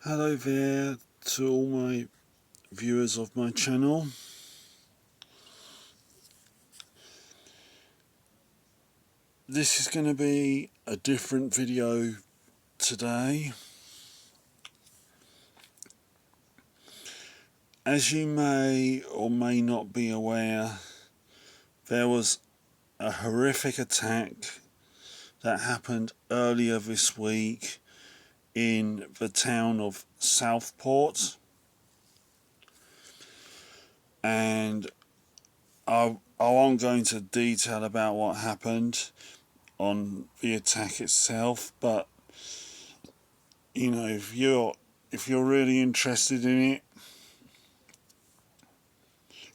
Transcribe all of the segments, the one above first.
Hello there to all my viewers of my channel. This is going to be a different video today. As you may or may not be aware, there was a horrific attack that happened earlier this week in the town of Southport, and I won't go into detail about what happened on the attack itself, but you know, if you're really interested in it,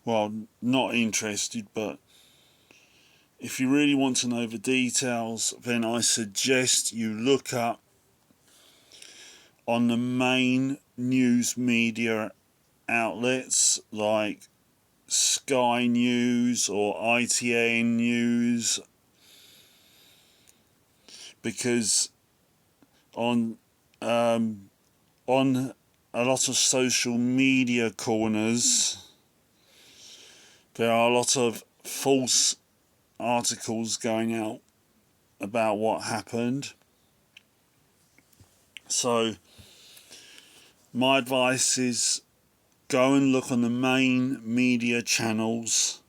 well, not interested, but if you really want to know the details, then I suggest you look up on the main news media outlets like Sky News or ITN News, because on a lot of social media corners there are a lot of false articles going out about what happened. So my advice is go and look on the main media channels,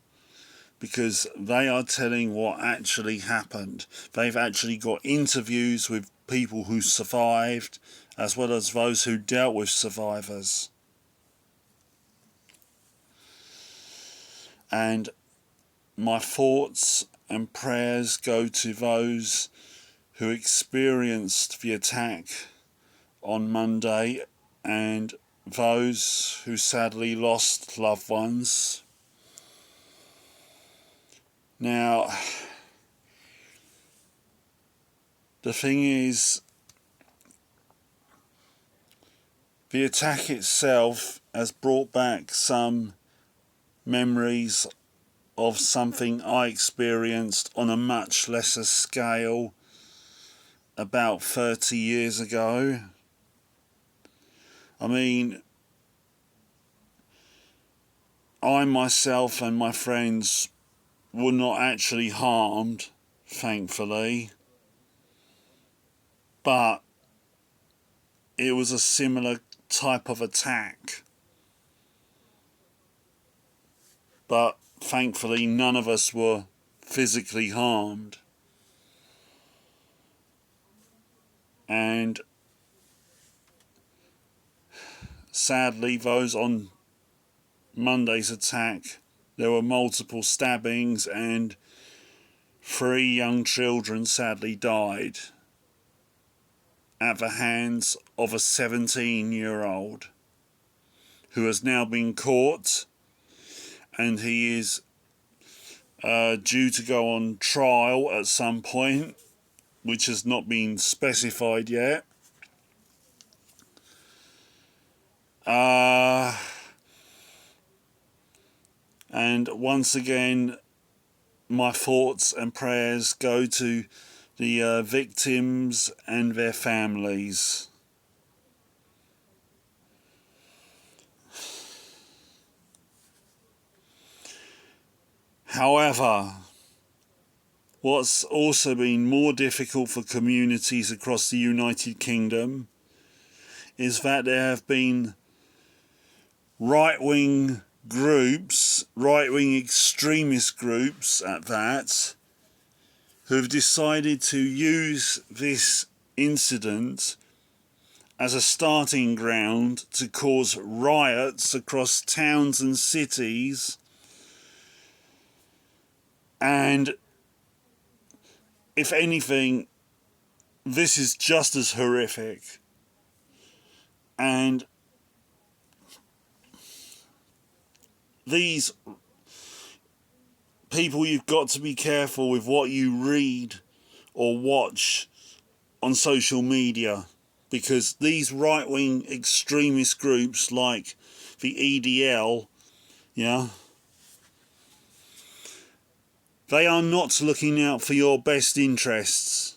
because they are telling what actually happened. They've actually got interviews with people who survived, as well as those who dealt with survivors. And my thoughts and prayers go to those who experienced the attack on Monday and those who sadly lost loved ones. Now, the thing is, the attack itself has brought back some memories of something I experienced on a much lesser scale about 30 years ago. I mean, I myself and my friends were not actually harmed, thankfully, but it was a similar type of attack. But thankfully none of us were physically harmed. And sadly, those on Monday's attack, there were multiple stabbings and 3 young children sadly died at the hands of a 17-year-old who has now been caught, and he is due to go on trial at some point, which has not been specified yet. And once again, my thoughts and prayers go to the victims and their families. However, what's also been more difficult for communities across the United Kingdom is that there have been right-wing groups, right-wing extremist groups at that, who've decided to use this incident as a starting ground to cause riots across towns and cities. And if anything, this is just as horrific. And these people, you've got to be careful with what you read or watch on social media, because these right-wing extremist groups like the EDL, they are not looking out for your best interests.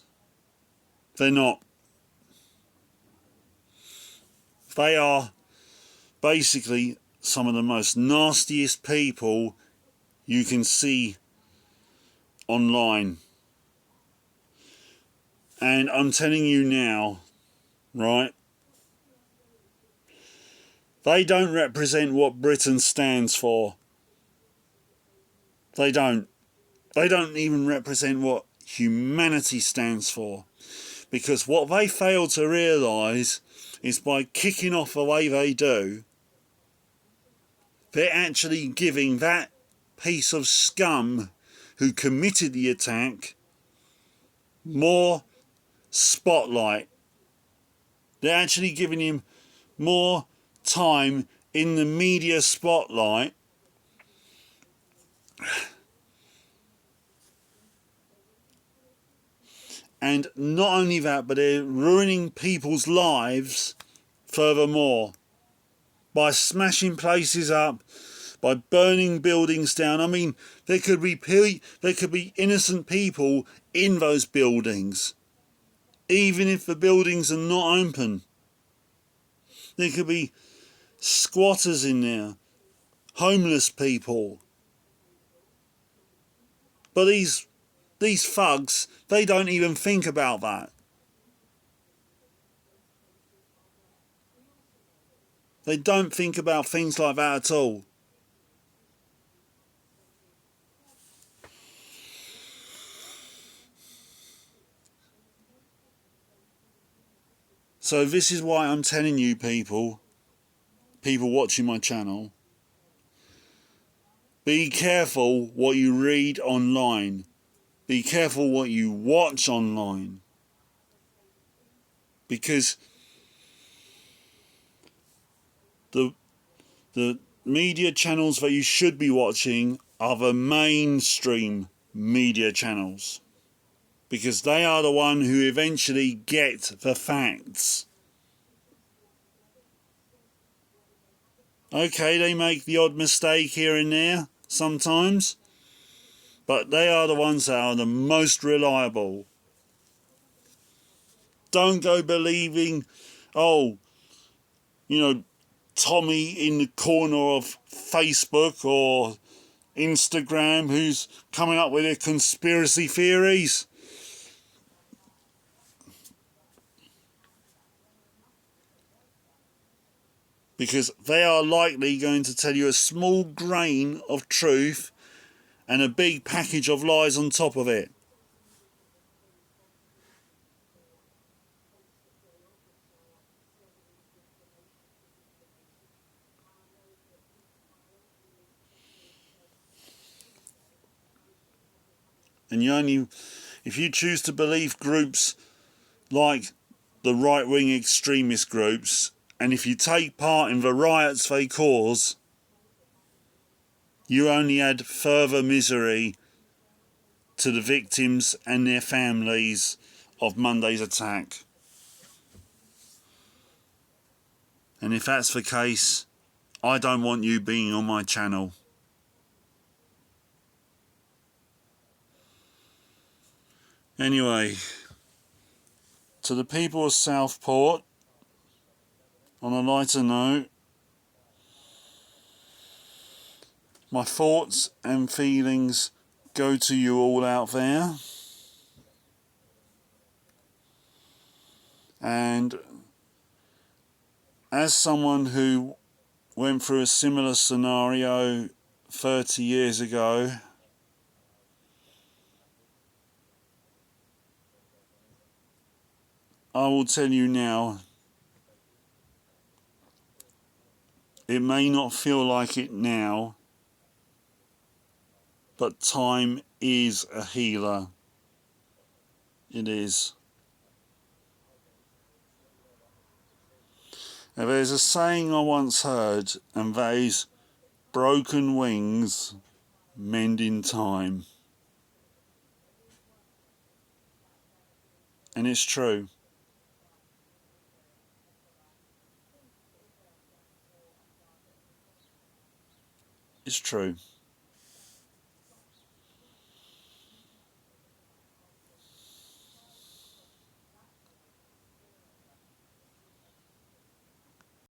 They're not. They are basically some of the most nastiest people you can see online. And I'm telling you now, right, they don't represent what Britain stands for. They don't. They don't even represent what humanity stands for. Because what they fail to realise is by kicking off the way they do, they're actually giving that piece of scum who committed the attack more spotlight. They're actually giving him more time in the media spotlight. And not only that, but they're ruining people's lives furthermore by smashing places up, by burning buildings down. I mean, there could be innocent people in those buildings, even if the buildings are not open. There could be squatters in there, homeless people. But these thugs, they don't even think about that. They don't think about things like that at all. So this is why I'm telling you people watching my channel, be careful what you read online. Be careful what you watch online. Because the media channels that you should be watching are the mainstream media channels. Because they are the one who eventually get the facts. Okay, they make the odd mistake here and there sometimes, but they are the ones that are the most reliable. Don't go believing, oh, Tommy in the corner of Facebook or Instagram who's coming up with their conspiracy theories. Because they are likely going to tell you a small grain of truth and a big package of lies on top of it. And if you choose to believe groups like the right-wing extremist groups, and if you take part in the riots they cause, you only add further misery to the victims and their families of Monday's attack. And if that's the case, I don't want you being on my channel. Anyway, to the people of Southport, on a lighter note, my thoughts and feelings go to you all out there. And as someone who went through a similar scenario 30 years ago, I will tell you now, it may not feel like it now, but time is a healer. It is. Now, there's a saying I once heard, and that is, broken wings mend in time. And it's true. It's true.